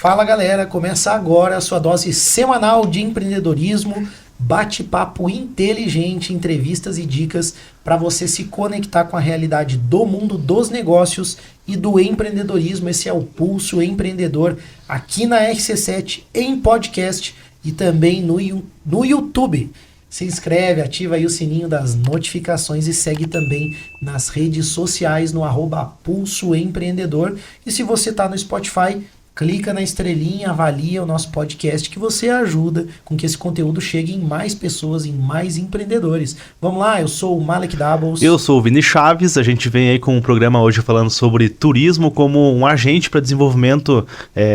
Fala galera, começa agora a sua dose semanal de empreendedorismo, bate-papo inteligente, entrevistas e dicas para você se conectar com a realidade do mundo dos negócios e do empreendedorismo. Esse é o Pulso Empreendedor aqui na RC7 em podcast e também no YouTube. Se inscreve, ativa aí o sininho das notificações e segue também nas redes sociais no @Pulso Empreendedor. E se você está no Spotify, clica na estrelinha, avalia o nosso podcast que você ajuda com que esse conteúdo chegue em mais pessoas, em mais empreendedores. Vamos lá, eu sou o Malek Doubles. Eu sou o Vini Chaves, a gente vem aí com um programa hoje falando sobre turismo como um agente para desenvolvimento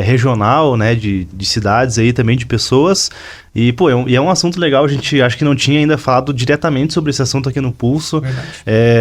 regional, né, de cidades aí, também de pessoas. E, é um assunto legal, a gente acho que não tinha ainda falado diretamente sobre esse assunto aqui no Pulso.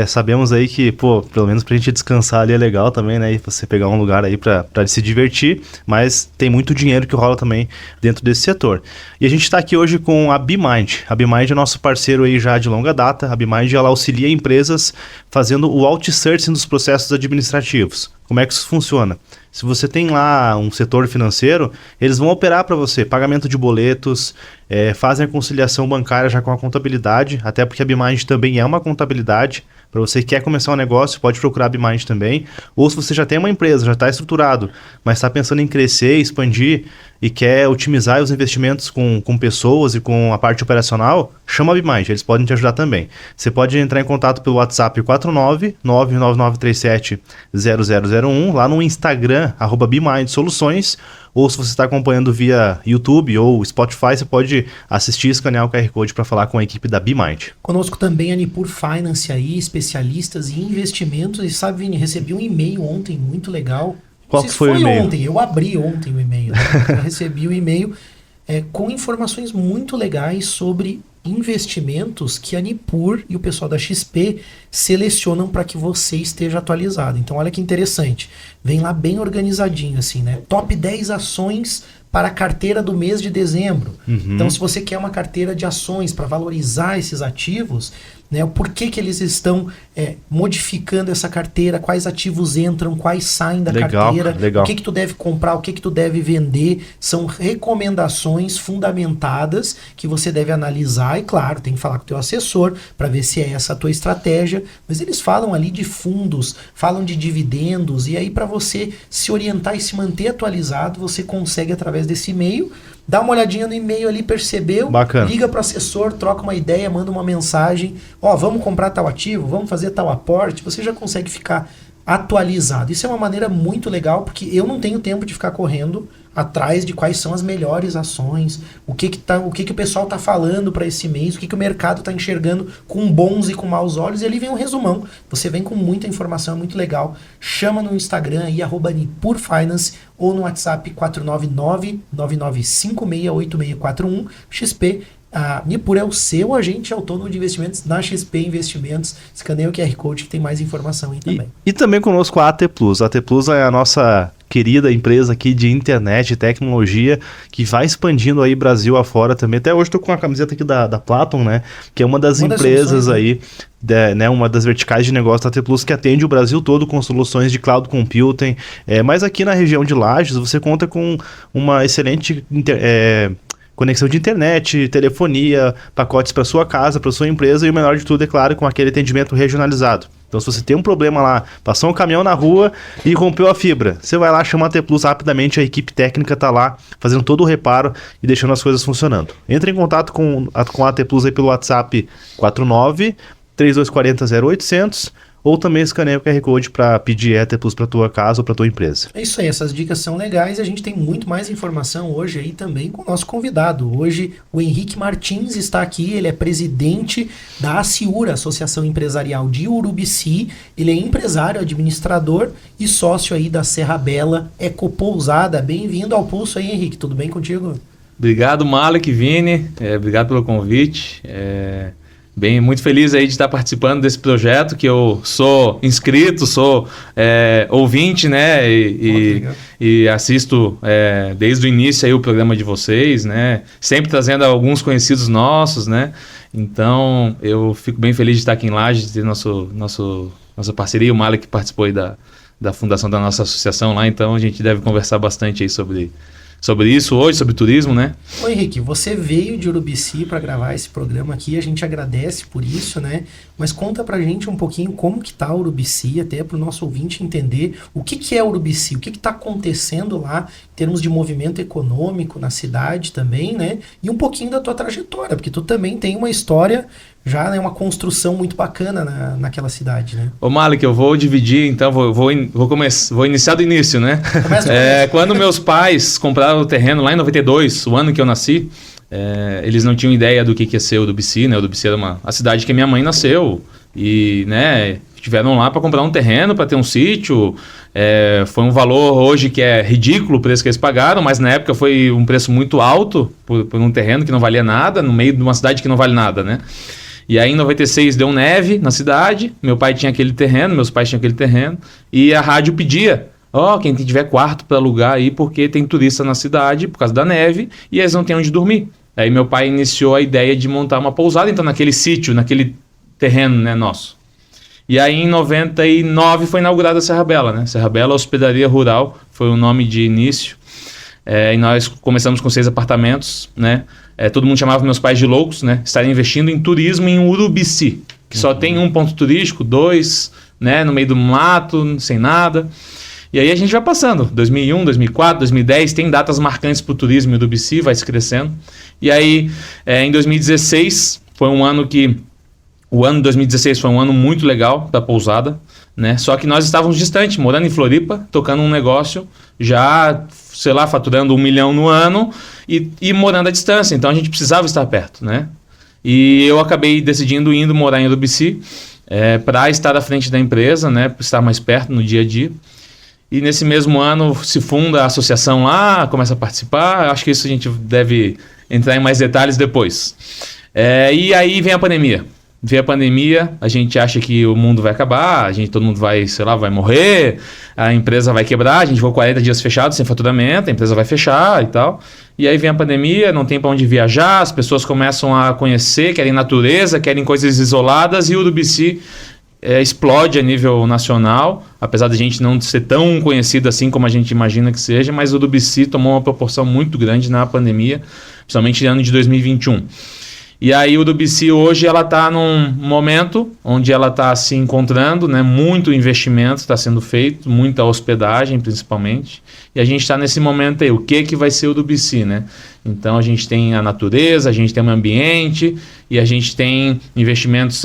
Sabemos aí que, pelo menos pra gente descansar ali é legal também, né? E você pegar um lugar aí pra se divertir, mas tem muito dinheiro que rola também dentro desse setor. E a gente tá aqui hoje com a BeMind. A BeMind é nosso parceiro aí já de longa data. A BeMind, ela auxilia empresas fazendo o outsourcing dos processos administrativos. Como é que isso funciona? Se você tem lá um setor financeiro, eles vão operar para você, pagamento de boletos, fazem a conciliação bancária já com a contabilidade, até porque a BeMind também é uma contabilidade. Para você que quer começar um negócio, pode procurar a BeMind também. Ou se você já tem uma empresa, já está estruturado, mas está pensando em crescer, expandir e quer otimizar os investimentos com pessoas e com a parte operacional, chama a BeMind, eles podem te ajudar também. Você pode entrar em contato pelo WhatsApp 49999370001, lá no Instagram, @BeMind Soluções, ou se você está acompanhando via YouTube ou Spotify, você pode assistir e escanear o QR Code para falar com a equipe da BeMind. Conosco também a Nipur Finance aí, especialistas em investimentos. E sabe, Vini, recebi um e-mail ontem muito legal. Qual que foi o e-mail? Ontem, eu abri ontem o e-mail, né? Eu recebi o e-mail com informações muito legais sobre investimentos que a Nipur e o pessoal da XP selecionam para que você esteja atualizado. Então olha que interessante, vem lá bem organizadinho assim, né? Top 10 ações para a carteira do mês de dezembro. Então se você quer uma carteira de ações para valorizar esses ativos, né, o porquê que eles estão modificando essa carteira, quais ativos entram, quais saem da carteira, o que tu deve comprar, o que tu deve vender, são recomendações fundamentadas que você deve analisar e, claro, tem que falar com o teu assessor para ver se é essa a tua estratégia, mas eles falam ali de fundos, falam de dividendos, e aí para você se orientar e se manter atualizado, você consegue através desse e-mail. Dá uma olhadinha no e-mail ali, percebeu? Bacana. Liga para o assessor, troca uma ideia, manda uma mensagem. Vamos comprar tal ativo, vamos fazer tal aporte. Você já consegue ficar atualizado. Isso é uma maneira muito legal, porque eu não tenho tempo de ficar correndo atrás de quais são as melhores ações, o que o pessoal está falando para esse mês, o que o mercado está enxergando com bons e com maus olhos, e ali vem um resumão. Você vem com muita informação, é muito legal. Chama no Instagram aí, @NipurFinance, ou no WhatsApp 499-9956-8641, XP. A Nipur é o seu agente autônomo de investimentos na XP Investimentos. Escaneia o QR Code que tem mais informação aí também. E também conosco a AT Plus. A AT Plus é a nossa querida empresa aqui de internet e tecnologia que vai expandindo aí Brasil afora também. Até hoje estou com a camiseta aqui da Platon, né? Que é uma das empresas aí, né, uma das verticais de negócio da AT Plus que atende o Brasil todo com soluções de cloud computing. Mas aqui na região de Lages você conta com uma excelente conexão de internet, telefonia, pacotes para sua casa, para sua empresa e o melhor de tudo, é claro, com aquele atendimento regionalizado. Então, se você tem um problema lá, passou um caminhão na rua e rompeu a fibra, você vai lá, chama a AT Plus rapidamente, a equipe técnica está lá fazendo todo o reparo e deixando as coisas funcionando. Entre em contato com a AT Plus aí pelo WhatsApp 49-3240-0800 ou também escaneia o QR Code para pedir AT Plus para tua casa ou para tua empresa. É isso aí, essas dicas são legais e a gente tem muito mais informação hoje aí também com o nosso convidado. Hoje o Henrique Martins está aqui, ele é presidente da Aciura, Associação Empresarial de Urubici, ele é empresário, administrador e sócio aí da Serra Bela Ecopousada. Bem-vindo ao Pulso aí, Henrique, tudo bem contigo? Obrigado, Malek, Vini, obrigado pelo convite. Muito feliz aí de estar participando desse projeto, que eu sou inscrito, sou ouvinte, né, e assisto desde o início aí o programa de vocês, né, sempre trazendo alguns conhecidos nossos, né, então eu fico bem feliz de estar aqui em Lages, de ter nossa parceria, o Malek que participou aí da fundação da nossa associação lá, então a gente deve conversar bastante aí sobre isso hoje, sobre turismo, né? Ô Henrique, você veio de Urubici para gravar esse programa aqui, a gente agradece por isso, né? Mas conta pra gente um pouquinho como que tá Urubici, até pro nosso ouvinte entender o que é Urubici, o que tá acontecendo lá em termos de movimento econômico na cidade também, né? E um pouquinho da tua trajetória, porque tu também tem uma história já, né, uma construção muito bacana naquela cidade, né? Ô Malik, eu vou dividir, então vou iniciar do início, né? Quando meus pais compraram o terreno lá em 92, o ano que eu nasci, eles não tinham ideia do que ia ser Urubici, né? Urubici era a cidade que minha mãe nasceu e, né, estiveram lá para comprar um terreno, para ter um sítio. Foi um valor hoje que é ridículo o preço que eles pagaram, mas na época foi um preço muito alto por um terreno que não valia nada, no meio de uma cidade que não vale nada, né? E aí em 96 deu neve na cidade, meu pai tinha aquele terreno, meus pais tinham aquele terreno, e a rádio pedia, quem tiver quarto para alugar aí, porque tem turista na cidade por causa da neve, e eles não têm onde dormir. Aí meu pai iniciou a ideia de montar uma pousada, então naquele sítio, naquele terreno, né, nosso. E aí em 99 foi inaugurada a Serra Bela, né? Serra Bela Hospedaria Rural, foi o nome de início. E nós começamos com 6 apartamentos, né? Todo mundo chamava meus pais de loucos, né? Estarem investindo em turismo em Urubici, que só tem um ponto turístico, 2, né? No meio do mato, sem nada. E aí a gente vai passando, 2001, 2004, 2010, tem datas marcantes para o turismo em Urubici, vai se crescendo. E aí, em 2016, foi um ano que... O ano de 2016 foi um ano muito legal para a pousada, né? Só que nós estávamos distantes, morando em Floripa, tocando um negócio, já, sei lá, faturando 1 milhão no ano e morando à distância. Então a gente precisava estar perto, né? E eu acabei decidindo indo morar em Urubici para estar à frente da empresa, né? Para estar mais perto no dia a dia. E nesse mesmo ano se funda a associação lá, começa a participar. Acho que isso a gente deve entrar em mais detalhes depois. E aí vem a pandemia. Vê a pandemia, a gente acha que o mundo vai acabar, todo mundo vai, sei lá, vai morrer, a empresa vai quebrar, a gente ficou 40 dias fechado sem faturamento, a empresa vai fechar e tal. E aí vem a pandemia, não tem para onde viajar, as pessoas começam a conhecer, querem natureza, querem coisas isoladas, e o Urubici explode a nível nacional, apesar de a gente não ser tão conhecido assim como a gente imagina que seja, mas o Urubici tomou uma proporção muito grande na pandemia, principalmente no ano de 2021. E aí o Urubici hoje ela está num momento onde ela está se encontrando, né? Muito investimento está sendo feito, muita hospedagem principalmente, e a gente está nesse momento aí, o que vai ser o Urubici, né? Então a gente tem a natureza, a gente tem o meio ambiente e a gente tem investimentos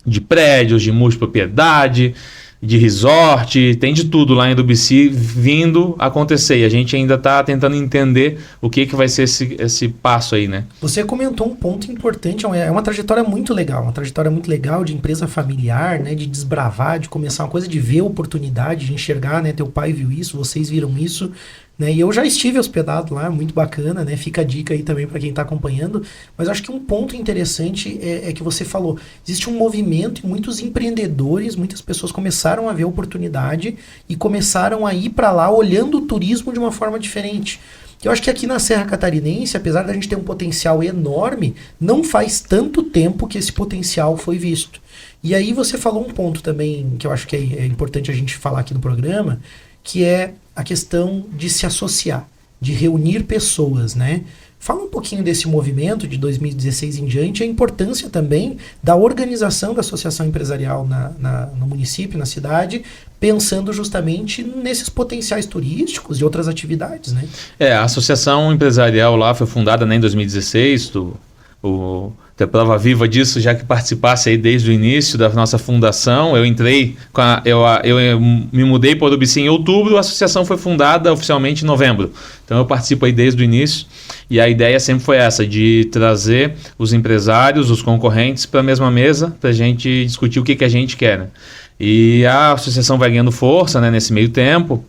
de prédios, de multipropriedade, de resort, tem de tudo lá em Urubici vindo acontecer. E a gente ainda está tentando entender o que vai ser esse passo aí, né? Você comentou um ponto importante, é uma trajetória muito legal, de empresa familiar, né? De desbravar, de começar uma coisa, de ver oportunidade, de enxergar, né? Teu pai viu isso, vocês viram isso, né? E eu já estive hospedado lá, muito bacana, né? Fica a dica aí também para quem está acompanhando. Mas acho que um ponto interessante é que você falou, existe um movimento e muitos empreendedores, muitas pessoas começaram a ver oportunidade e começaram a ir para lá olhando o turismo de uma forma diferente. Eu acho que aqui na Serra Catarinense, apesar da gente ter um potencial enorme, não faz tanto tempo que esse potencial foi visto. E aí você falou um ponto também que eu acho que é importante a gente falar aqui no programa, que é a questão de se associar, de reunir pessoas, né? Fala um pouquinho desse movimento de 2016 em diante, a importância também da organização da associação empresarial no município, na cidade, pensando justamente nesses potenciais turísticos e outras atividades, né? A associação empresarial lá foi fundada, né, em 2016, ter prova viva disso, já que participasse aí desde o início da nossa fundação. Eu entrei, eu me mudei para o Urubici em outubro, a associação foi fundada oficialmente em novembro. Então eu participo aí desde o início e a ideia sempre foi essa, de trazer os empresários, os concorrentes para a mesma mesa, para a gente discutir o que a gente quer, né? E a associação vai ganhando força, né, nesse meio tempo.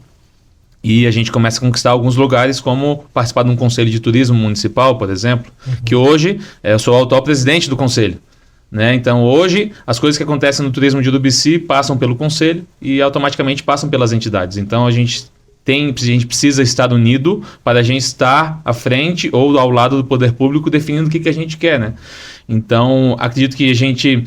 E a gente começa a conquistar alguns lugares, como participar de um conselho de turismo municipal, por exemplo, que hoje eu sou o atual presidente do conselho, né? Então hoje as coisas que acontecem no turismo de Urubici passam pelo conselho e automaticamente passam pelas entidades. Então a gente precisa estar unido para a gente estar à frente ou ao lado do poder público definindo o que a gente quer, né? Então, acredito que a gente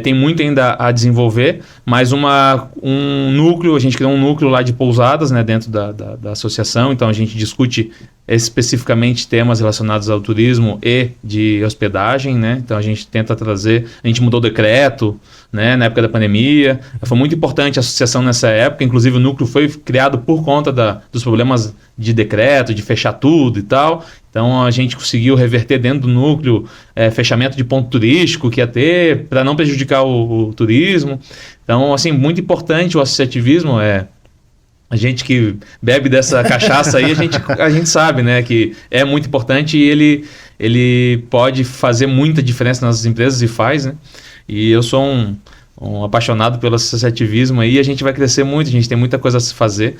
tem muito ainda a desenvolver, mas um núcleo, a gente criou um núcleo lá de pousadas, né, dentro da associação, então a gente discute especificamente temas relacionados ao turismo e de hospedagem, né? Então a gente tenta trazer, a gente mudou o decreto, né, na época da pandemia, foi muito importante a associação nessa época, inclusive o núcleo foi criado por conta dos problemas de decreto, de fechar tudo e tal, então a gente conseguiu reverter dentro do núcleo fechamento de ponto turístico que ia ter, para não prejudicar o turismo. Então, assim, muito importante o associativismo, a gente que bebe dessa cachaça aí, a gente sabe, né, que é muito importante e ele pode fazer muita diferença nas empresas e faz, né? E eu sou um apaixonado pelo associativismo aí, a gente vai crescer muito, a gente tem muita coisa a se fazer.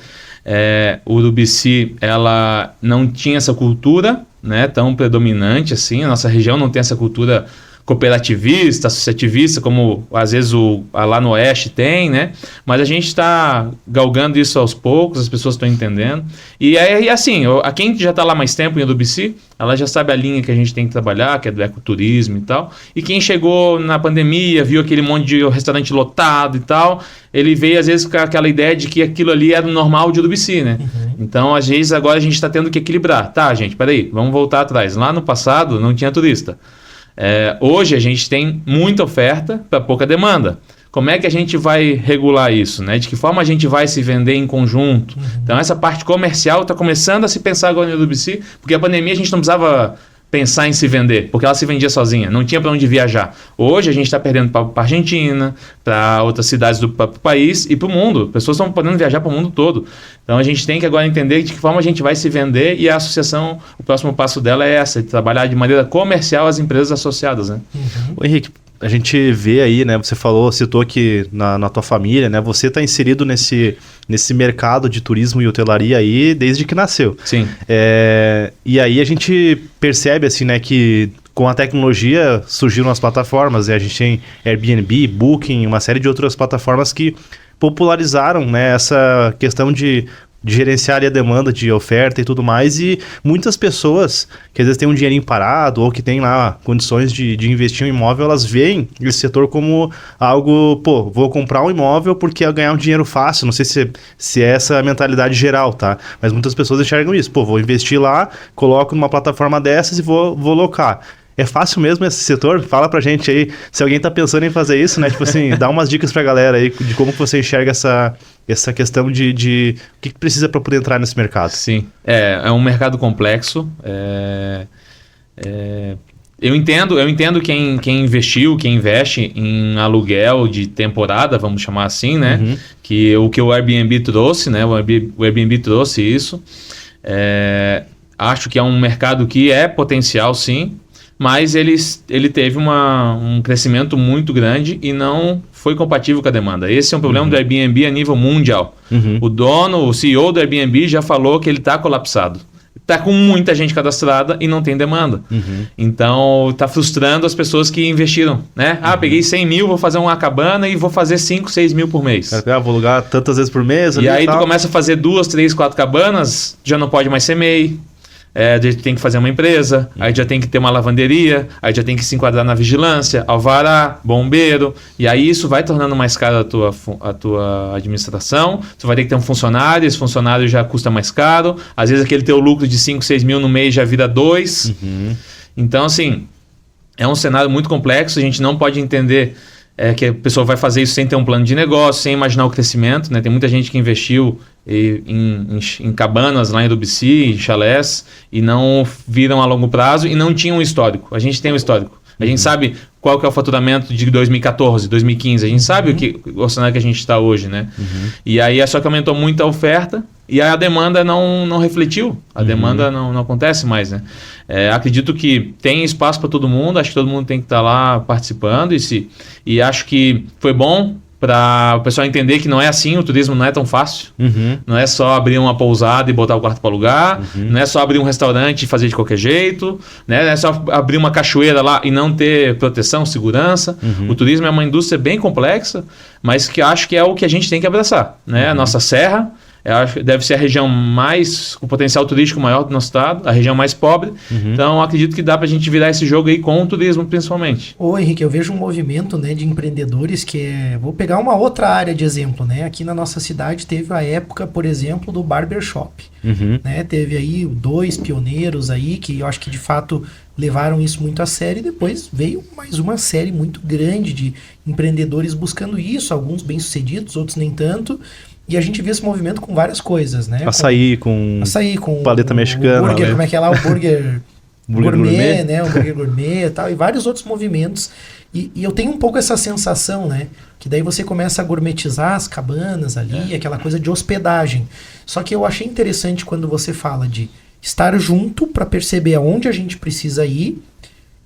O Urubici, ela não tinha essa cultura, né, tão predominante assim, a nossa região não tem essa cultura cooperativista, associativista, como às vezes lá no Oeste tem, né? Mas a gente está galgando isso aos poucos, as pessoas estão entendendo. E aí, assim, quem já está lá mais tempo em Urubici, ela já sabe a linha que a gente tem que trabalhar, que é do ecoturismo e tal. E quem chegou na pandemia, viu aquele monte de restaurante lotado e tal, ele veio às vezes com aquela ideia de que aquilo ali era o normal de Urubici, né? Uhum. Então, às vezes, agora a gente está tendo que equilibrar. Tá, gente, peraí, vamos voltar atrás. Lá no passado não tinha turista. Hoje a gente tem muita oferta para pouca demanda. Como é que a gente vai regular isso, né? De que forma a gente vai se vender em conjunto? Uhum. Então essa parte comercial está começando a se pensar agora no Urubici, porque a pandemia a gente não precisava pensar em se vender, porque ela se vendia sozinha, não tinha para onde viajar. Hoje a gente está perdendo para a Argentina, para outras cidades do país e para o mundo. Pessoas estão podendo viajar para o mundo todo. Então a gente tem que agora entender de que forma a gente vai se vender e a associação, o próximo passo dela é essa, de trabalhar de maneira comercial as empresas associadas, né? Uhum. Ô, Henrique, a gente vê aí, né, você citou que na tua família, né, você está inserido nesse mercado de turismo e hotelaria aí desde que nasceu. Sim. E aí a gente percebe, assim, né, que com a tecnologia surgiram as plataformas, né, a gente tem Airbnb, Booking, uma série de outras plataformas que popularizaram, né, essa questão de gerenciar ali a demanda de oferta e tudo mais, e muitas pessoas que às vezes têm um dinheirinho parado ou que têm lá condições de investir em um imóvel, elas veem esse setor como algo, vou comprar um imóvel porque ia ganhar um dinheiro fácil, não sei se é essa a mentalidade geral, tá? Mas muitas pessoas enxergam isso, vou investir lá, coloco numa plataforma dessas e vou locar. É fácil mesmo esse setor? Fala pra gente aí, se alguém tá pensando em fazer isso, né? Tipo assim, dá umas dicas pra galera aí de como você enxerga essa questão de o que precisa para poder entrar nesse mercado. Sim, é um mercado complexo. Eu entendo quem investiu, quem investe em aluguel de temporada, vamos chamar assim, né? Uhum. Que o Airbnb trouxe, né? O Airbnb trouxe isso. Acho que é um mercado que é potencial, sim. Mas ele teve um crescimento muito grande e não foi compatível com a demanda. Esse é um problema do Airbnb a nível mundial. Uhum. O CEO do Airbnb já falou que ele está colapsado. Está com muita gente cadastrada e não tem demanda. Uhum. Então, está frustrando as pessoas que investiram, né? Peguei 100 mil, vou fazer uma cabana e vou fazer 5, 6 mil por mês. Vou alugar tantas vezes por mês. E aí tu começa a fazer 2, 3, 4 cabanas, já não pode mais ser MEI. Tem que fazer uma empresa, aí já tem que ter uma lavanderia, aí já tem que se enquadrar na vigilância, alvará, bombeiro, e aí isso vai tornando mais caro a tua administração. Tu vai ter que ter um funcionário, esse funcionário já custa mais caro, às vezes aquele teu lucro de 5, 6 mil no mês já vira 2. Uhum. Então, assim, é um cenário muito complexo, a gente não pode entender que a pessoa vai fazer isso sem ter um plano de negócio, sem imaginar o crescimento, né? Tem muita gente que investiu em cabanas lá em Urubici, em chalés, e não viram a longo prazo e não tinham um histórico. A gente tem um histórico. A gente sabe qual que é o faturamento de 2014, 2015. A gente sabe o cenário que a gente está hoje, né? Uhum. E aí só que aumentou muito a oferta e a demanda não refletiu. A demanda não acontece mais, né? Acredito que tem espaço para todo mundo. Acho que todo mundo tem que estar lá participando. E acho que foi bom para o pessoal entender que não é assim, o turismo não é tão fácil. Uhum. Não é só abrir uma pousada e botar o quarto para alugar, não é só abrir um restaurante e fazer de qualquer jeito, né? Não é só abrir uma cachoeira lá e não ter proteção, segurança. O turismo é uma indústria bem complexa, mas que acho que é o que a gente tem que abraçar, né? A nossa serra Eu acho que deve ser a região mais com potencial turístico maior do nosso estado, a região mais pobre. Então, acredito que dá para a gente virar esse jogo aí com o turismo, principalmente. Ô, Henrique, eu vejo um movimento, né, de empreendedores que é... Vou pegar uma outra área de exemplo, né? Aqui na nossa cidade teve a época, por exemplo, do barbershop. Né? Teve aí 2 pioneiros aí que eu acho que de fato levaram isso muito a sério, e depois veio mais uma série muito grande de empreendedores buscando isso, alguns bem-sucedidos, outros nem tanto. E a gente vê esse movimento com várias coisas, né? Açaí com paleta mexicana. O burger, né? como é que é lá? O burger gourmet, né? O burger gourmet e tal, e vários outros movimentos. E eu tenho um pouco essa sensação, né? Que daí você começa a gourmetizar as cabanas ali, aquela coisa de hospedagem. Só que eu achei interessante quando você fala de estar junto para perceber aonde a gente precisa ir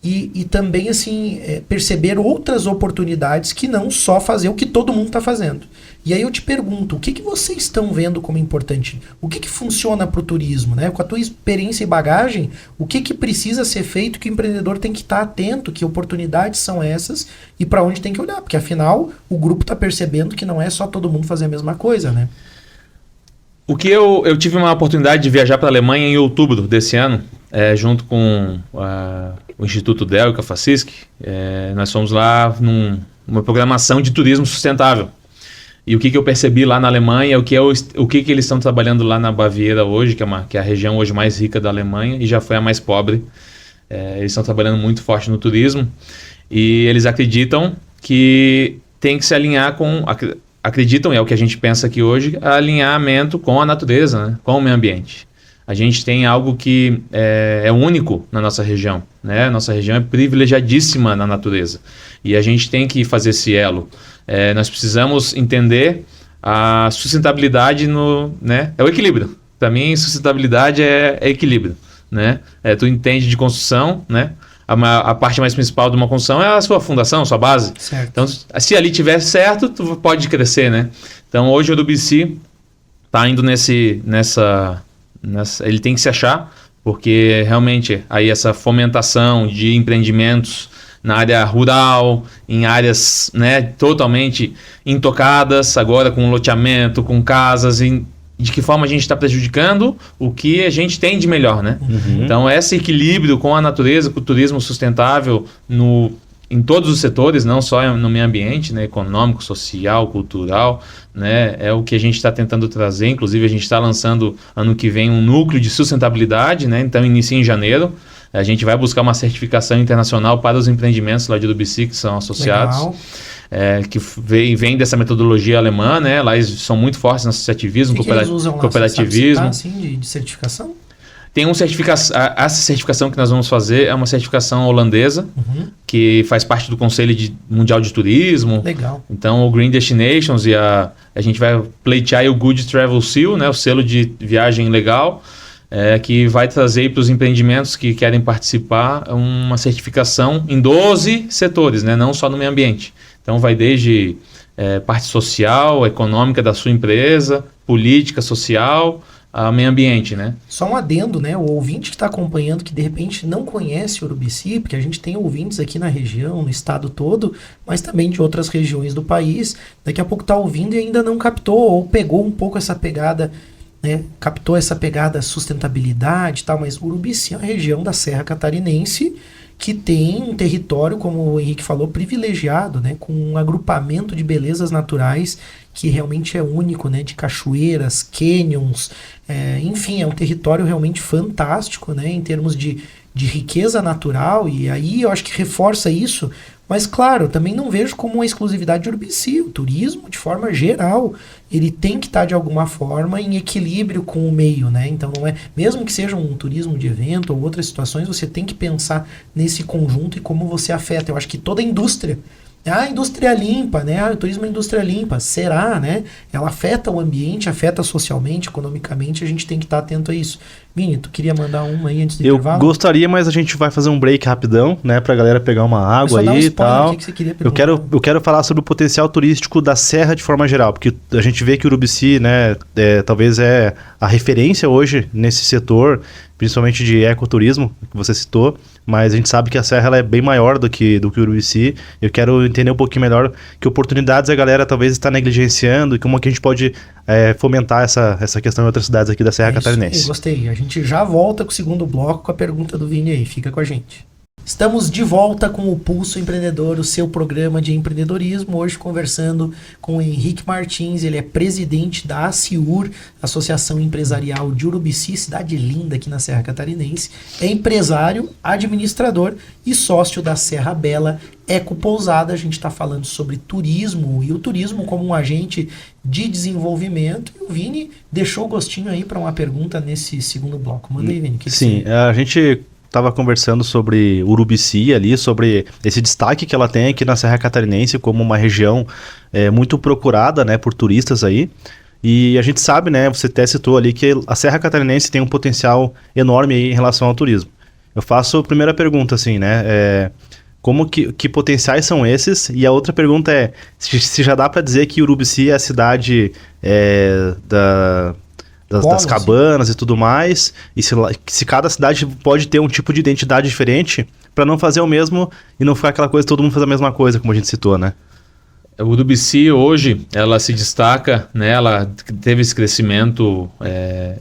e também, assim, perceber outras oportunidades que não só fazer o que todo mundo está fazendo. E aí eu te pergunto, o que vocês estão vendo como importante? O que funciona para o turismo, né? Com a tua experiência e bagagem, o que precisa ser feito, que o empreendedor tem que estar atento, que oportunidades são essas e para onde tem que olhar? Porque afinal, o grupo está percebendo que não é só todo mundo fazer a mesma coisa, né? O que eu tive uma oportunidade de viajar para a Alemanha em outubro desse ano, junto com o Instituto DEL e com a FACISC. Nós fomos lá numa programação de turismo sustentável. E o que eu percebi lá na Alemanha, o que eles estão trabalhando lá na Baviera hoje, que é a região hoje mais rica da Alemanha e já foi a mais pobre. Eles estão trabalhando muito forte no turismo e eles acreditam que tem que se alinhar com... Acreditam, é o que a gente pensa aqui hoje, alinhamento com a natureza, né? Com o meio ambiente. A gente tem algo que é único na nossa região, né? Nossa região é privilegiadíssima na natureza e a gente tem que fazer esse elo. Nós precisamos entender a sustentabilidade né? É o equilíbrio. Para mim, sustentabilidade é equilíbrio, né? Tu entende de construção, né? A parte mais principal de uma construção é a sua fundação, a sua base. Certo. Então, se ali tiver certo, tu pode crescer, né? Então, hoje o Urubici está indo nessa... Ele tem que se achar, porque realmente aí essa fomentação de empreendimentos na área rural, em áreas, né, totalmente intocadas, agora com loteamento, com casas, de que forma a gente está prejudicando o que a gente tem de melhor, né? Então, esse equilíbrio com a natureza, com o turismo sustentável em todos os setores, não só no meio ambiente, né, econômico, social, cultural, né, é o que a gente está tentando trazer. Inclusive, a gente está lançando ano que vem um núcleo de sustentabilidade, né? Então, inicia em janeiro. A gente vai buscar uma certificação internacional para os empreendimentos lá de Urubici que são associados. Legal. Que vem dessa metodologia alemã, né? Lá eles são muito fortes no associativismo, eles usam lá? cooperativismo. Você sabe citar, assim, de certificação? Tem essa certificação que nós vamos fazer é uma certificação holandesa, que faz parte do Conselho Mundial de Turismo. Legal. Então, o Green Destinations e a gente vai pleitear o Good Travel Seal, né? O selo de viagem legal, que vai trazer para os empreendimentos que querem participar uma certificação em 12 setores, né? Não só no meio ambiente. Então, vai desde parte social, econômica da sua empresa, política, social, a meio ambiente, né? Só um adendo, né? O ouvinte que está acompanhando, que de repente não conhece Urubici, porque a gente tem ouvintes aqui na região, no estado todo, mas também de outras regiões do país, daqui a pouco está ouvindo e ainda não captou, ou pegou um pouco essa pegada, né? Captou essa pegada sustentabilidade e tal, mas Urubici é uma região da Serra Catarinense que tem um território, como o Henrique falou, privilegiado, né, com um agrupamento de belezas naturais que realmente é único, né, de cachoeiras, canyons, enfim, é um território realmente fantástico, né, em termos de riqueza natural, e aí eu acho que reforça isso. Mas, claro, eu também não vejo como uma exclusividade de Urubici. O turismo, de forma geral, ele tem que estar, de alguma forma, em equilíbrio com o meio, né? Então, não é, mesmo que seja um turismo de evento ou outras situações, você tem que pensar nesse conjunto e como você afeta. Eu acho que toda a indústria... a indústria limpa, né? O turismo é indústria limpa. Será, né? Ela afeta o ambiente, afeta socialmente, economicamente. A gente tem que estar atento a isso. Vini, tu queria mandar uma aí antes do intervalo? Eu gostaria, mas a gente vai fazer um break rapidão, né? Pra galera pegar uma água aí e tal. Que você queria perguntar? Eu quero falar sobre o potencial turístico da Serra de forma geral, porque a gente vê que o Urubici, né? Talvez é a referência hoje nesse setor, principalmente de ecoturismo, que você citou, mas a gente sabe que a Serra ela é bem maior do que o Urubici. Eu quero entender um pouquinho melhor que oportunidades a galera talvez está negligenciando e como que a gente pode fomentar essa questão em outras cidades aqui da Serra Catarinense. Eu gostei. A gente já volta com o segundo bloco com a pergunta do Vini aí. Fica com a gente. Estamos de volta com o Pulso Empreendedor, o seu programa de empreendedorismo. Hoje conversando com o Henrique Martins, ele é presidente da ACIUR, Associação Empresarial de Urubici, cidade linda aqui na Serra Catarinense. É empresário, administrador e sócio da Serra Bela Eco Pousada. A gente está falando sobre turismo e o turismo como um agente de desenvolvimento. E o Vini deixou o gostinho aí para uma pergunta nesse segundo bloco. Manda aí, Vini. Sim, a gente estava conversando sobre Urubici ali, sobre esse destaque que ela tem aqui na Serra Catarinense como uma região muito procurada, né, por turistas aí. E a gente sabe, né, você até citou ali que a Serra Catarinense tem um potencial enorme aí em relação ao turismo. Eu faço a primeira pergunta assim, né, que potenciais são esses? E a outra pergunta é, se já dá para dizer que Urubici é a cidade das cabanas e tudo mais, e se cada cidade pode ter um tipo de identidade diferente para não fazer o mesmo e não ficar aquela coisa, todo mundo faz a mesma coisa, como a gente citou, né? O Urubici hoje, ela se destaca, né? Ela teve esse crescimento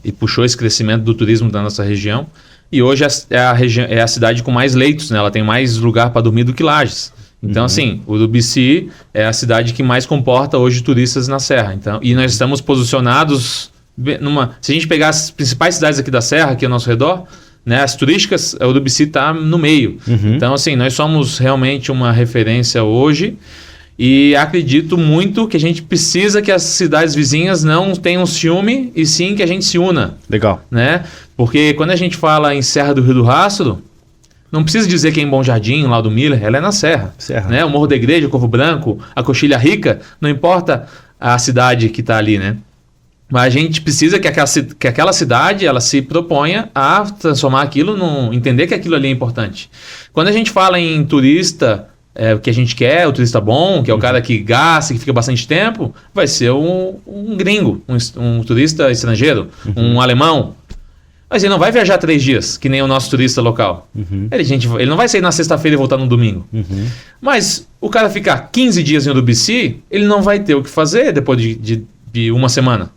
e puxou esse crescimento do turismo da nossa região, e hoje é a cidade com mais leitos, né? Ela tem mais lugar para dormir do que Lages. Então, assim, o Urubici é a cidade que mais comporta hoje turistas na Serra. Então, e nós estamos posicionados se a gente pegar as principais cidades aqui da Serra, aqui ao nosso redor, né, as turísticas, o Urubici está no meio. Então, assim, nós somos realmente uma referência hoje e acredito muito que a gente precisa que as cidades vizinhas não tenham ciúme e sim que a gente se una. Legal. Né? Porque quando a gente fala em Serra do Rio do Rastro, não precisa dizer que é em Bom Jardim, lá do Miller, ela é na Serra. Né? O Morro da Igreja, o Corvo Branco, a Coxilha Rica, não importa a cidade que está ali, né? Mas a gente precisa que aquela cidade ela se proponha a transformar aquilo, entender que aquilo ali é importante. Quando a gente fala em turista, o que a gente quer, o turista bom, que é o cara que gasta, que fica bastante tempo, vai ser um gringo, um turista estrangeiro, um alemão. Mas ele não vai viajar 3 dias, que nem o nosso turista local. Ele não vai sair na sexta-feira e voltar no domingo. Mas o cara ficar 15 dias em Urubici, ele não vai ter o que fazer depois de uma semana.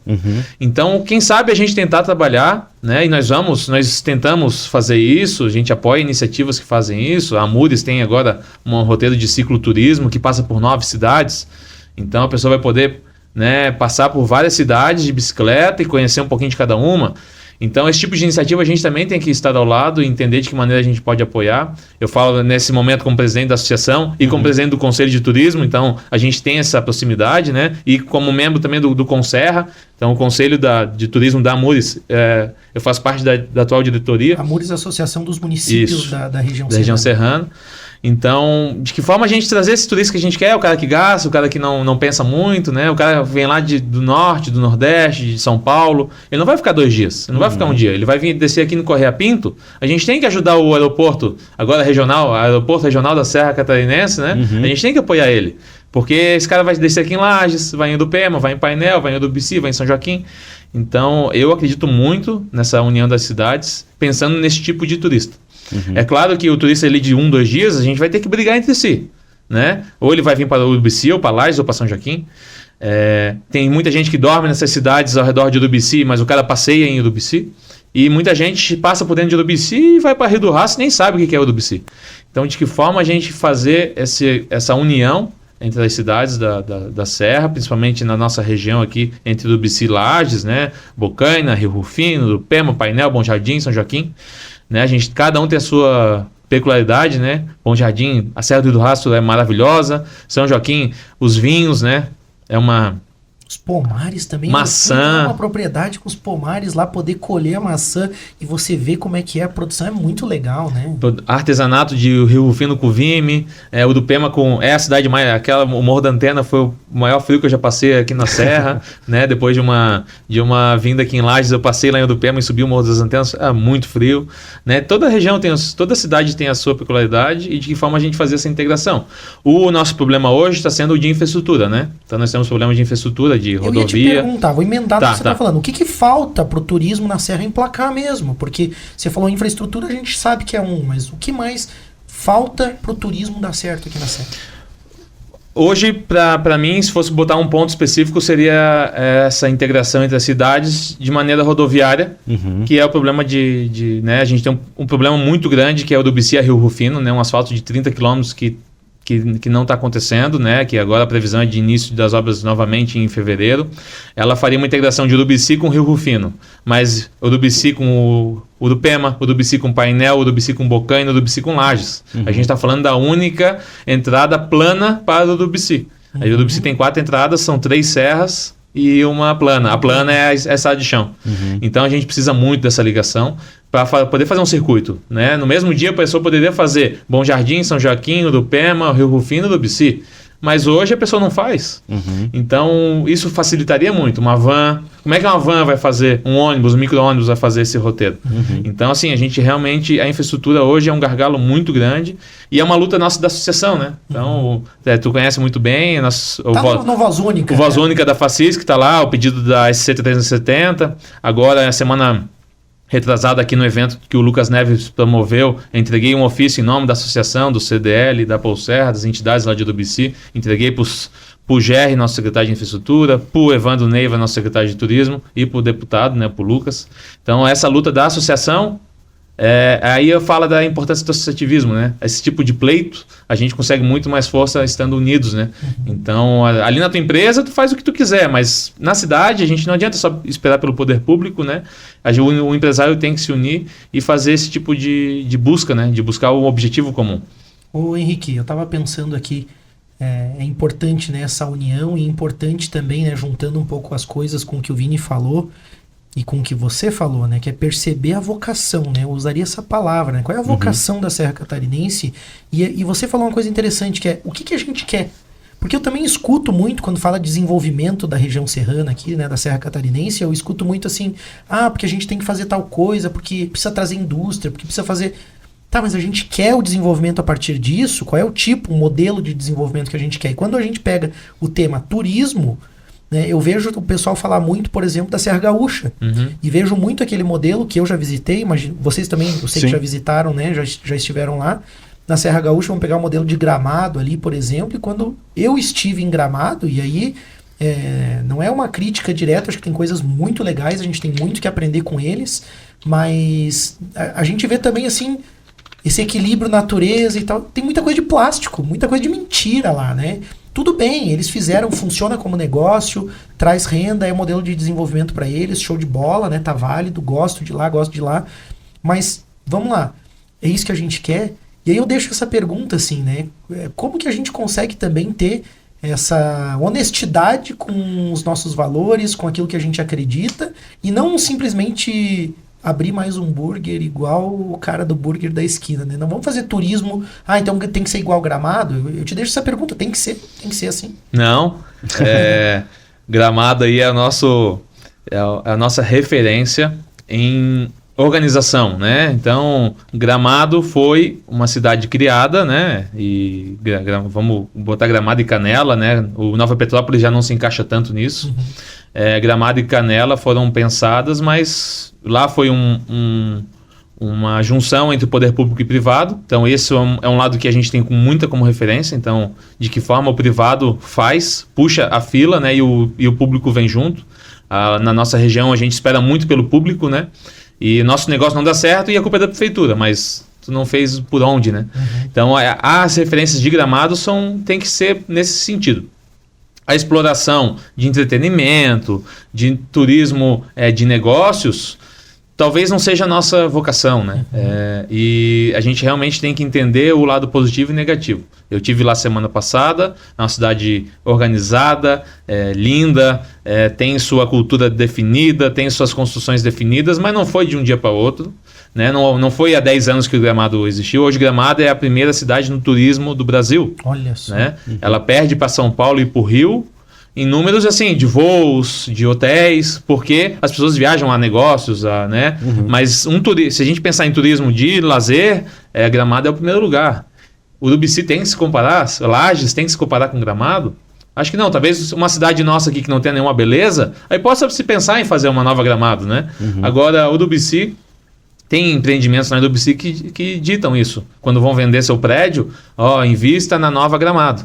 Então, quem sabe a gente tentar trabalhar, né? E nós tentamos fazer isso, a gente apoia iniciativas que fazem isso. A Amures tem agora um roteiro de cicloturismo que passa por 9 cidades. Então, a pessoa vai poder, né, passar por várias cidades de bicicleta e conhecer um pouquinho de cada uma. Então, esse tipo de iniciativa a gente também tem que estar ao lado e entender de que maneira a gente pode apoiar. Eu falo nesse momento como presidente da associação e como presidente do Conselho de Turismo, então a gente tem essa proximidade, né? E como membro também do Conserra, então o Conselho de Turismo da Amures, eu faço parte da atual diretoria. Amures, Associação dos Municípios da região Serrana. Então, de que forma a gente trazer esse turista que a gente quer, o cara que gasta, o cara que não pensa muito, né? O cara vem lá do norte, do nordeste, de São Paulo, ele não vai ficar 2 dias, ele não vai ficar um dia, ele vai vir descer aqui no Correia Pinto. A gente tem que ajudar o aeroporto, agora regional, aeroporto regional da Serra Catarinense, né? A gente tem que apoiar ele, porque esse cara vai descer aqui em Lages, vai em Urupema, vai em Painel, vai em Urubici, vai em São Joaquim. Então, eu acredito muito nessa união das cidades, pensando nesse tipo de turista. É claro que o turista ali de 1, 2 dias, a gente vai ter que brigar entre si, né? Ou ele vai vir para Urubici, ou para Lages, ou para São Joaquim. Tem muita gente que dorme nessas cidades ao redor de Urubici, mas o cara passeia em Urubici. E muita gente passa por dentro de Urubici e vai para Rio do Rastro e nem sabe o que é Urubici. Então, de que forma a gente fazer essa união entre as cidades da Serra, principalmente na nossa região aqui, entre Urubici e Lages, né? Bocaina, Rio Rufino, Urupema, Painel, Bom Jardim, São Joaquim. Né? Cada um tem a sua peculiaridade, né? Bom Jardim, a Serra do Rio do Rastro é maravilhosa. São Joaquim, os vinhos, né? Os pomares também. Maçã. Uma propriedade com os pomares lá, poder colher a maçã e você ver como é que é a produção, é muito legal, né? Artesanato de Rio Rufino com Vime, Urupema é a cidade mais... o Morro da Antena foi o maior frio que eu já passei aqui na Serra, né? Depois de uma vinda aqui em Lages, eu passei lá em Urupema e subi o Morro das Antenas, muito frio, né? Toda região toda cidade tem a sua peculiaridade e de que forma a gente fazer essa integração. O nosso problema hoje está sendo o de infraestrutura, né? Então nós temos problemas de infraestrutura, de Eu rodovia. ia te perguntar, vou emendar no que você Tá. está falando. O que falta para o turismo na Serra emplacar mesmo? Porque você falou infraestrutura, a gente sabe que é mas o que mais falta para o turismo dar certo aqui na Serra? Hoje, para mim, se fosse botar um ponto específico, seria essa integração entre as cidades de maneira rodoviária, que é o problema né, a gente tem um problema muito grande, que é o do Urubici a Rio Rufino, né, um asfalto de 30 quilômetros que não está acontecendo, né, que agora a previsão é de início das obras novamente em fevereiro. Ela faria uma integração de Urubici com Rio Rufino, mas Urubici com o Urupema, Urubici com Painel, Urubici com Bocaina, Urubici com Lages. A gente está falando da única entrada plana para o Urubici. A Urubici tem 4 entradas, são 3 serras e uma plana. A plana é a estrada de chão. Então a gente precisa muito dessa ligação para poder fazer um circuito, né? No mesmo dia a pessoa poderia fazer Bom Jardim, São Joaquim, Urupema, Rio Rufino, Urubici. Mas hoje a pessoa não faz. Então isso facilitaria muito. Uma van, como é que uma van vai fazer? Um ônibus, um micro-ônibus vai fazer esse roteiro? Então assim, a gente realmente, a infraestrutura hoje é um gargalo muito grande e é uma luta nossa da associação, né? Então, tu conhece muito bem No Voz Única. O Voz Única da Facis, que está lá, o pedido da SC 370. Agora, a semana retrasada aqui no evento que o Lucas Neves promoveu, entreguei um ofício em nome da associação, do CDL, da Polserra, das entidades lá de Urubici, entreguei para o Gerry, nosso secretário de infraestrutura, para o Evandro Neiva, nosso secretário de turismo, e para o deputado, né, para o Lucas. Então, essa luta da associação, aí eu falo da importância do associativismo, né? Esse tipo de pleito, a gente consegue muito mais força estando unidos, né? Então, ali na tua empresa, tu faz o que tu quiser, mas na cidade, a gente não adianta só esperar pelo poder público, né? O empresário tem que se unir e fazer esse tipo de busca, né? De buscar o objetivo comum. Ô Henrique, eu estava pensando aqui, é importante, né, essa união e importante também, né, juntando um pouco as coisas com o que o Vini falou, e com o que você falou, né, que é perceber a vocação, né, eu usaria essa palavra, né, qual é a vocação da Serra Catarinense, e você falou uma coisa interessante, que é o que a gente quer, porque eu também escuto muito, quando fala de desenvolvimento da região serrana aqui, né, da Serra Catarinense, eu escuto muito assim, porque a gente tem que fazer tal coisa, porque precisa trazer indústria, porque precisa fazer... Tá, mas a gente quer o desenvolvimento a partir disso? Qual é o tipo, o modelo de desenvolvimento que a gente quer? E quando a gente pega o tema turismo, né, eu vejo o pessoal falar muito, por exemplo, da Serra Gaúcha. E vejo muito aquele modelo que eu já visitei, imagino, vocês também, eu sei que já visitaram, né, já estiveram lá. Na Serra Gaúcha, vamos pegar o modelo de Gramado ali, por exemplo, e quando eu estive em Gramado, e aí não é uma crítica direta, acho que tem coisas muito legais, a gente tem muito que aprender com eles, mas a gente vê também, assim, esse equilíbrio natureza e tal, tem muita coisa de plástico, muita coisa de mentira lá, né? Tudo bem, eles fizeram, funciona como negócio, traz renda, é modelo de desenvolvimento para eles, show de bola, né? Tá válido, gosto de lá, mas vamos lá, é isso que a gente quer? E aí eu deixo essa pergunta assim, né? Como que a gente consegue também ter essa honestidade com os nossos valores, com aquilo que a gente acredita, e não simplesmente abrir mais um burger igual o cara do burger da esquina, né? Não vamos fazer turismo, então tem que ser igual Gramado? Eu te deixo essa pergunta, tem que ser assim. Não, Gramado aí é a nossa referência em organização, né? Então, Gramado foi uma cidade criada, né? E vamos botar Gramado e Canela, né? O Nova Petrópolis já não se encaixa tanto nisso. Gramado e Canela foram pensadas, mas lá foi uma junção entre o poder público e privado. Então, esse é um lado que a gente tem muita como referência. Então, de que forma o privado puxa a fila, né? E o público vem junto. Na nossa região, a gente espera muito pelo público, né? E nosso negócio não dá certo e a culpa é da prefeitura, mas tu não fez por onde, né? Então, as referências de Gramado tem que ser nesse sentido. A exploração de entretenimento, de turismo, de negócios, talvez não seja a nossa vocação, né? E a gente realmente tem que entender o lado positivo e negativo. Eu tive lá semana passada, é uma cidade organizada, linda, tem sua cultura definida, tem suas construções definidas, mas não foi de um dia para outro, né? Não foi há 10 anos que o Gramado existiu. Hoje Gramado é a primeira cidade no turismo do Brasil. Olha só. Né? Ela perde para São Paulo e para o Rio, em números assim, de voos, de hotéis, porque as pessoas viajam a negócios, né? Mas se a gente pensar em turismo de lazer, Gramado é o primeiro lugar. Urubici tem que se comparar, Lages tem que se comparar com Gramado. Acho que não, talvez uma cidade nossa aqui que não tenha nenhuma beleza, aí possa se pensar em fazer uma nova Gramado, né? Agora, o Urubici, tem empreendimentos na Urubici que ditam isso. Quando vão vender seu prédio, invista na nova Gramado.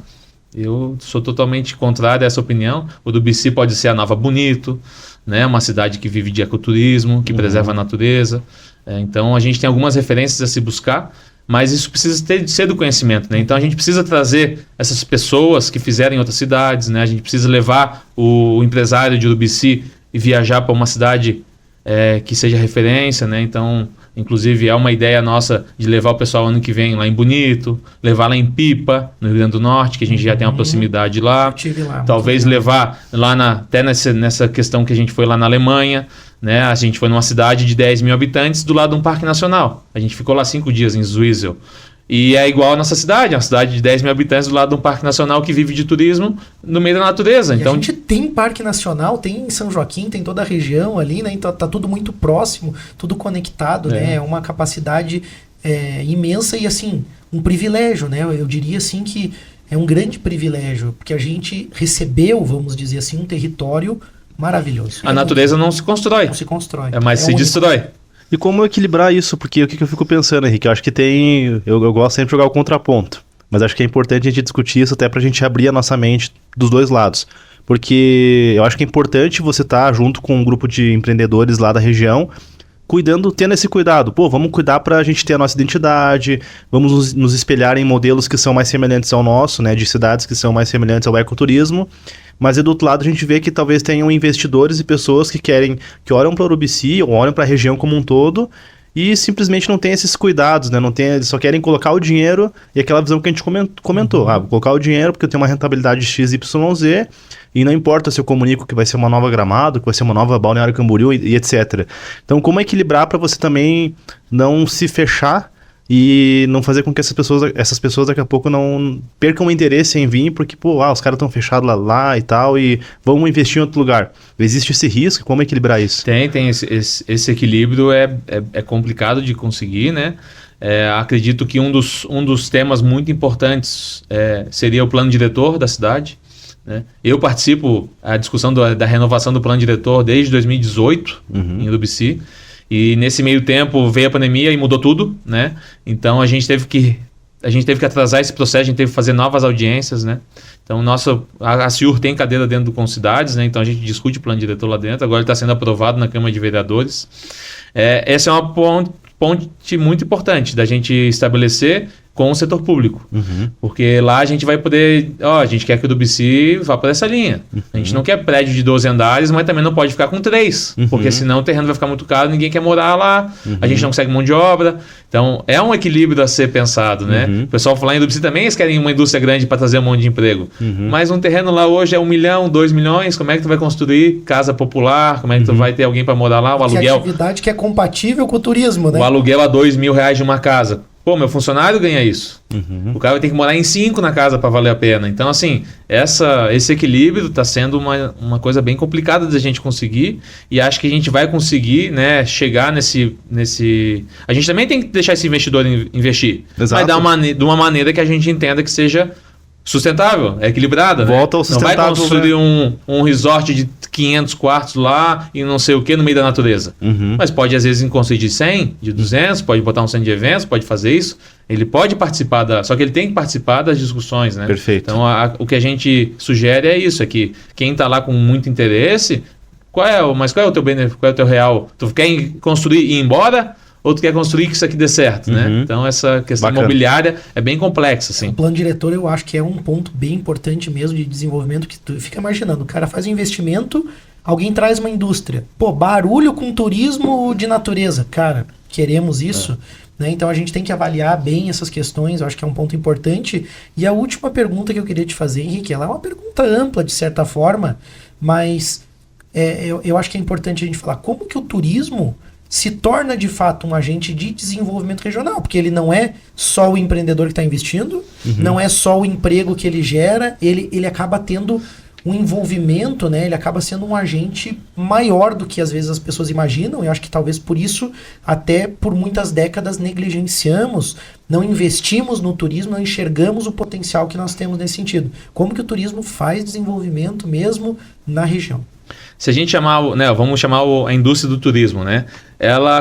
Eu sou totalmente contrário a essa opinião. O Urubici pode ser a nova Bonito, né? Uma cidade que vive de ecoturismo, que preserva a natureza. Então, a gente tem algumas referências a se buscar, mas isso precisa ser do conhecimento, né? Então a gente precisa trazer essas pessoas que fizeram em outras cidades, né? A gente precisa levar o empresário de Urubici e viajar para uma cidade que seja referência, né? Então, inclusive, é uma ideia nossa de levar o pessoal ano que vem lá em Bonito, levar lá em Pipa, no Rio Grande do Norte, que a gente já tem uma proximidade lá. Eu tive lá. Talvez levar lá até nessa questão que a gente foi lá na Alemanha, né? A gente foi numa cidade de 10 mil habitantes do lado de um parque nacional. A gente ficou lá 5 dias em Zuizel. E é igual a nossa cidade, é uma cidade de 10 mil habitantes do lado de um parque nacional que vive de turismo no meio da natureza. Então, a gente tem parque nacional, tem em São Joaquim, tem toda a região ali, né? Então tá tudo muito próximo, tudo conectado, né? É uma capacidade imensa e, assim, um privilégio, né? Eu diria, assim, que é um grande privilégio, porque a gente recebeu, vamos dizer assim, um território maravilhoso. A natureza não se constrói. Não se constrói. Mas se destrói. E como equilibrar isso? Porque o que eu fico pensando, Henrique? Eu acho que eu gosto sempre de jogar o contraponto. Mas acho que é importante a gente discutir isso até pra gente abrir a nossa mente dos dois lados. Porque eu acho que é importante você estar junto com um grupo de empreendedores lá da região, tendo esse cuidado. Vamos cuidar pra gente ter a nossa identidade, vamos nos espelhar em modelos que são mais semelhantes ao nosso, né? De cidades que são mais semelhantes ao ecoturismo. Mas do outro lado a gente vê que talvez tenham investidores e pessoas que olham para o Urubici ou olham para a região como um todo e simplesmente não tem esses cuidados, né? Eles só querem colocar o dinheiro e aquela visão que a gente comentou. Vou colocar o dinheiro porque eu tenho uma rentabilidade XYZ e não importa se eu comunico que vai ser uma nova Gramado, que vai ser uma nova Balneário Camboriú e etc. Então, como equilibrar para você também não se fechar e não fazer com que essas pessoas daqui a pouco não percam o interesse em vir, porque, os caras estão fechados lá e tal, e vamos investir em outro lugar. Existe esse risco? Como equilibrar isso? Tem esse equilíbrio é complicado de conseguir, né? Acredito que um dos temas muito importantes seria o plano diretor da cidade, né? Eu participo da discussão da renovação do plano diretor desde 2018 em Urubici. E nesse meio tempo veio a pandemia e mudou tudo, né? Então a gente teve que atrasar esse processo, a gente teve que fazer novas audiências, né? Então a CIUR tem cadeira dentro do Concidades, né? Então a gente discute o plano diretor lá dentro, agora ele está sendo aprovado na Câmara de Vereadores. Essa é uma ponte muito importante da gente estabelecer com o setor público. Porque lá a gente vai poder... a gente quer que o Urubici vá por essa linha. A gente não quer prédio de 12 andares, mas também não pode ficar com 3. Porque senão o terreno vai ficar muito caro, ninguém quer morar lá, a gente não consegue mão de obra. Então, é um equilíbrio a ser pensado, né? O pessoal fala em Urubici também, eles querem uma indústria grande para trazer um monte de emprego. Mas um terreno lá hoje é 1 milhão, 2 milhões, como é que tu vai construir casa popular? Como é que tu vai ter alguém para morar lá? O aluguel... atividade que é compatível com o turismo, né? O aluguel a R$2 mil de uma casa. Meu funcionário ganha isso. O cara vai ter que morar em 5 na casa para valer a pena. Então, assim, esse equilíbrio está sendo uma coisa bem complicada de a gente conseguir. E acho que a gente vai conseguir, né, chegar nesse... A gente também tem que deixar esse investidor investir. Exato. Mas de uma maneira que a gente entenda que seja sustentável, equilibrada. Volta ao sustentável. Não vai construir um resort de 500 quartos lá e não sei o que no meio da natureza. Mas pode, às vezes, construir de 100, de 200, pode botar um centro de eventos, pode fazer isso. Ele pode participar só que ele tem que participar das discussões, né? Perfeito. Então, o que a gente sugere é isso, é que quem está lá com muito interesse, qual é o teu benefício, qual é o teu real? Tu quer construir e ir embora? Ou tu quer construir que isso aqui dê certo, né? Então, essa questão imobiliária é bem complexa, assim. O plano diretor, eu acho que é um ponto bem importante mesmo de desenvolvimento, que tu fica imaginando, o cara faz um investimento, alguém traz uma indústria. Barulho com turismo de natureza. Cara, queremos isso, né? Então, a gente tem que avaliar bem essas questões, eu acho que é um ponto importante. E a última pergunta que eu queria te fazer, Henrique, ela é uma pergunta ampla, de certa forma, mas eu acho que é importante a gente falar como que o turismo se torna de fato um agente de desenvolvimento regional, porque ele não é só o empreendedor que está investindo, não é só o emprego que ele gera, ele acaba tendo o envolvimento, né, ele acaba sendo um agente maior do que às vezes as pessoas imaginam. Eu acho que talvez por isso, até por muitas décadas, negligenciamos, não investimos no turismo, não enxergamos o potencial que nós temos nesse sentido. Como que o turismo faz desenvolvimento mesmo na região? Se a gente chamar, né, vamos chamar a indústria do turismo, né?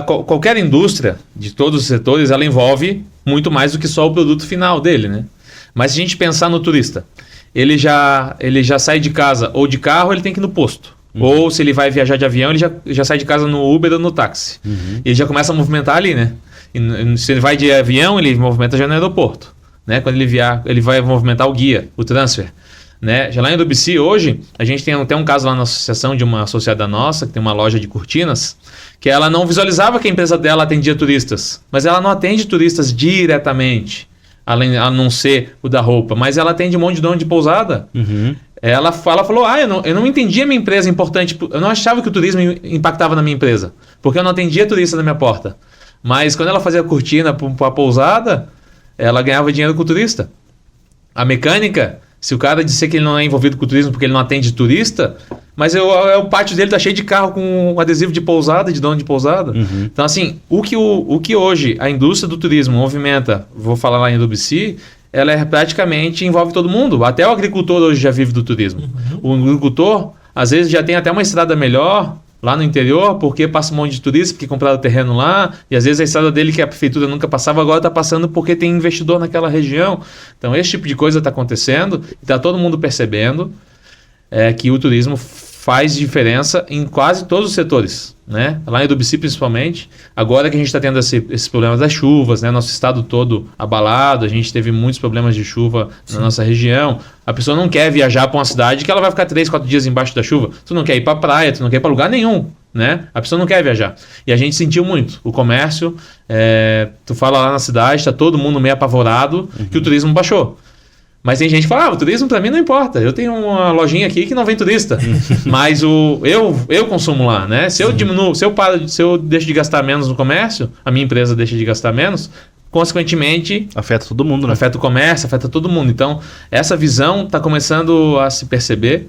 Qualquer indústria de todos os setores, ela envolve muito mais do que só o produto final dele, né? Mas se a gente pensar no turista, ele já sai de casa ou de carro, ele tem que ir no posto. Ou se ele vai viajar de avião, ele já sai de casa no Uber ou no táxi. Ele já começa a movimentar ali, né? E se ele vai de avião, ele movimenta já no aeroporto, né? Quando ele vai movimentar o guia, o transfer. Né? Já lá em Urubici, hoje, a gente tem até um caso lá na associação de uma associada nossa, que tem uma loja de cortinas, que ela não visualizava que a empresa dela atendia turistas, mas ela não atende turistas diretamente, a não ser o da roupa, mas ela atende um monte de dono de pousada. Ela falou, eu não entendia a minha empresa importante, eu não achava que o turismo impactava na minha empresa, porque eu não atendia turista na minha porta. Mas quando ela fazia cortina para a pousada, ela ganhava dinheiro com o turista. A mecânica... Se o cara disser que ele não é envolvido com o turismo porque ele não atende turista, mas o pátio dele tá cheio de carro com adesivo de pousada, de dono de pousada. Então, assim, o que hoje a indústria do turismo movimenta, vou falar lá em Urubici, ela praticamente envolve todo mundo. Até o agricultor hoje já vive do turismo. O agricultor, às vezes, já tem até uma estrada melhor lá no interior, porque passa um monte de turista, porque compraram terreno lá, e às vezes a estrada dele que a prefeitura nunca passava, agora está passando porque tem investidor naquela região. Então esse tipo de coisa está acontecendo, e está todo mundo percebendo que o turismo faz diferença em quase todos os setores, né? Lá em Urubici principalmente, agora que a gente está tendo esses problemas das chuvas, né? Nosso estado todo abalado, a gente teve muitos problemas de chuva na nossa região. A pessoa não quer viajar para uma cidade que ela vai ficar 3, 4 dias embaixo da chuva. Tu não quer ir para a praia, tu não quer ir para lugar nenhum, né? A pessoa não quer viajar. E a gente sentiu muito. O comércio, tu fala lá na cidade, está todo mundo meio apavorado que o turismo baixou. Mas tem gente que fala, o turismo para mim não importa. Eu tenho uma lojinha aqui que não vem turista. Mas eu consumo lá, né? Se eu diminuo, se eu deixo de gastar menos no comércio, a minha empresa deixa de gastar menos, consequentemente... Afeta todo mundo, né? Afeta o comércio, afeta todo mundo. Então, essa visão está começando a se perceber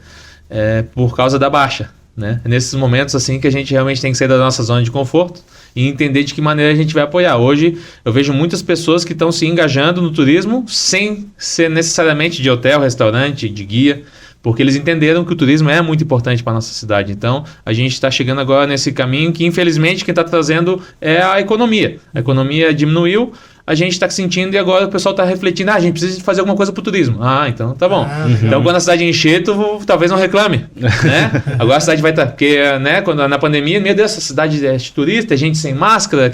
por causa da baixa, né? É nesses momentos assim que a gente realmente tem que sair da nossa zona de conforto e entender de que maneira a gente vai apoiar. Hoje eu vejo muitas pessoas que estão se engajando no turismo sem ser necessariamente de hotel, restaurante, de guia, porque eles entenderam que o turismo é muito importante para a nossa cidade. Então a gente está chegando agora nesse caminho que infelizmente quem está trazendo é a economia. A economia diminuiu, a gente está sentindo e agora o pessoal está refletindo, a gente precisa fazer alguma coisa para o turismo. Então tá bom. Então quando a cidade encher, tu talvez não reclame, né? Agora a cidade vai estar, porque quando na pandemia, meu Deus, essa cidade é de turista, é gente sem máscara,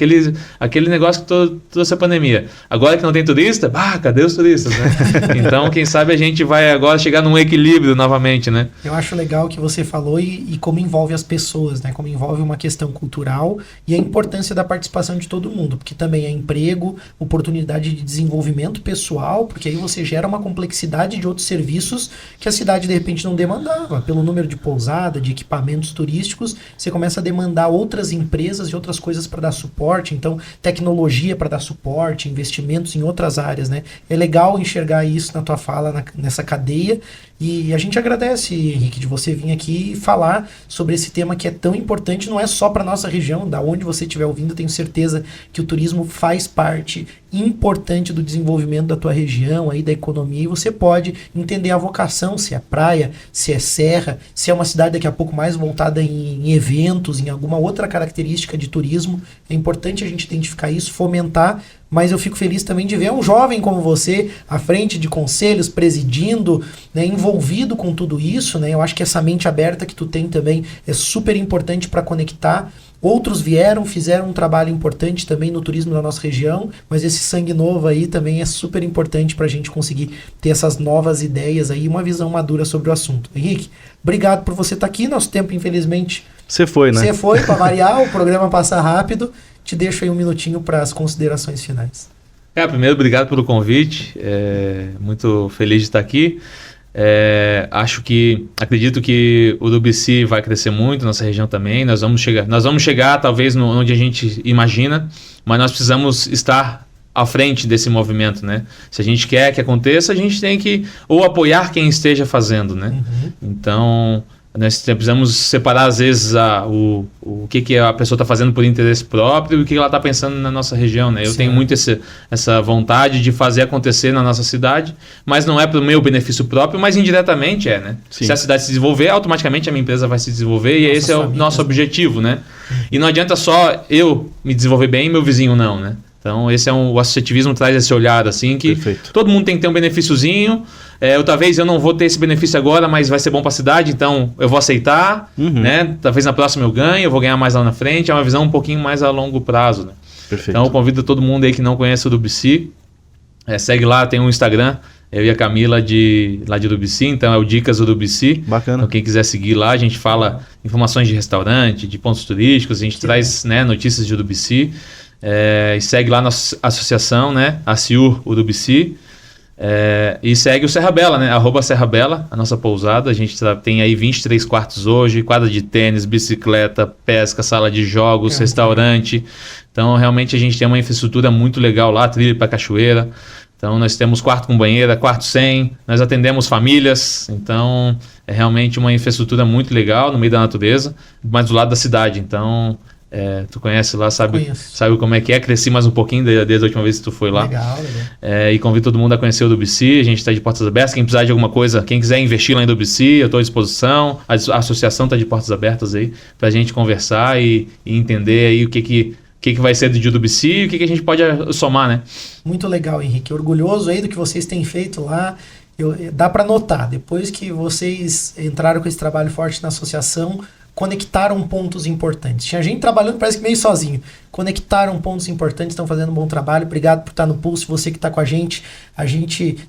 aquele negócio que trouxe a pandemia. Agora que não tem turista, cadê os turistas, né? Então quem sabe a gente vai agora chegar num equilíbrio novamente, né? Eu acho legal o que você falou e como envolve as pessoas, né? Como envolve uma questão cultural e a importância da participação de todo mundo, porque também é emprego, oportunidade de desenvolvimento pessoal, porque aí você gera uma complexidade de outros serviços que a cidade de repente não demandava. Pelo número de pousada, de equipamentos turísticos, você começa a demandar outras empresas e outras coisas para dar suporte, então tecnologia para dar suporte, investimentos em outras áreas, né? É legal enxergar isso na tua fala, nessa cadeia, e a gente agradece, Henrique, de você vir aqui e falar sobre esse tema que é tão importante, não é só para nossa região, da onde você estiver ouvindo, tenho certeza que o turismo faz parte importante do desenvolvimento da tua região, aí da economia, e você pode entender a vocação, se é praia, se é serra, se é uma cidade daqui a pouco mais voltada em eventos, em alguma outra característica de turismo. É importante a gente identificar isso, fomentar, mas eu fico feliz também de ver um jovem como você à frente de conselhos, presidindo, né, envolvido com tudo isso, né? Eu acho que essa mente aberta que tu tem também é super importante para conectar. Outros vieram, fizeram um trabalho importante também no turismo da nossa região, mas esse sangue novo aí também é super importante para a gente conseguir ter essas novas ideias aí, uma visão madura sobre o assunto. Henrique, obrigado por você estar aqui. Nosso tempo, infelizmente... Você foi, né? Você foi, para variar, o programa passa rápido. Te deixo aí um minutinho para as considerações finais. Primeiro, obrigado pelo convite. Muito feliz de estar aqui. Acredito que o Urubici vai crescer muito, nossa região também. Nós vamos chegar talvez onde a gente imagina, mas nós precisamos estar à frente desse movimento, né? Se a gente quer que aconteça, a gente tem que ou apoiar quem esteja fazendo, né? Então, nós precisamos separar, às vezes, o que a pessoa está fazendo por interesse próprio e o que ela está pensando na nossa região, né? Eu tenho muito essa vontade de fazer acontecer na nossa cidade, mas não é para o meu benefício próprio, mas indiretamente né? Sim. Se a cidade se desenvolver, automaticamente a minha empresa vai se desenvolver e esse é o nosso objetivo, né? E não adianta só eu me desenvolver bem e meu vizinho não, né? Então, o associativismo traz esse olhar, assim, que todo mundo tem que ter um benefíciozinho. Talvez eu não vou ter esse benefício agora, mas vai ser bom para a cidade, então eu vou aceitar, né? Talvez na próxima eu ganhe, eu vou ganhar mais lá na frente. É uma visão um pouquinho mais a longo prazo, né? Perfeito. Então, eu convido todo mundo aí que não conhece o Urubici, segue lá, tem um Instagram, eu e a Camila lá de Urubici, então é o Dicas Urubici. Bacana. Então, quem quiser seguir lá, a gente fala informações de restaurante, de pontos turísticos, a gente traz notícias de Urubici. E segue lá na associação, né? A CIUR Urubici. E segue o Serra Bela, né? @SerraBela, a nossa pousada. A gente tem aí 23 quartos hoje, quadra de tênis, bicicleta, pesca, sala de jogos, restaurante. Então, realmente, a gente tem uma infraestrutura muito legal lá, trilha para cachoeira. Então, nós temos quarto com banheira, quarto sem. Nós atendemos famílias. Então, é realmente uma infraestrutura muito legal no meio da natureza, mas do lado da cidade. Então... tu conhece lá, sabe como é que é. Cresci mais um pouquinho desde a última vez que tu foi lá. Legal. E convido todo mundo a conhecer o Urubici. A gente está de portas abertas. Quem precisar de alguma coisa, quem quiser investir lá em Urubici, eu estou à disposição. A associação está de portas abertas aí para a gente conversar e entender aí o que vai ser de Urubici e o que a gente pode somar, né? Muito legal, Henrique. Orgulhoso aí do que vocês têm feito lá. Dá para notar, depois que vocês entraram com esse trabalho forte na associação, conectaram pontos importantes. Tinha gente trabalhando, parece que meio sozinho. Conectaram pontos importantes, estão fazendo um bom trabalho. Obrigado por estar no Pulse, você que está com a gente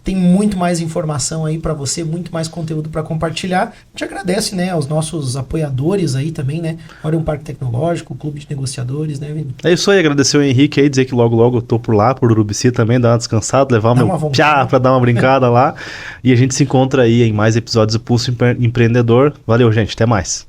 tem muito mais informação aí para você, muito mais conteúdo para compartilhar. A gente agradece, né, aos nossos apoiadores aí também, né? Orion Parque Tecnológico, o Clube de Negociadores, né, Vini? É isso aí, agradecer o Henrique aí, dizer que logo eu tô por lá, por Urubici também, dar uma descansada, levar meu piá para dar uma brincada lá. E a gente se encontra aí em mais episódios do Pulse Empreendedor. Valeu, gente, até mais.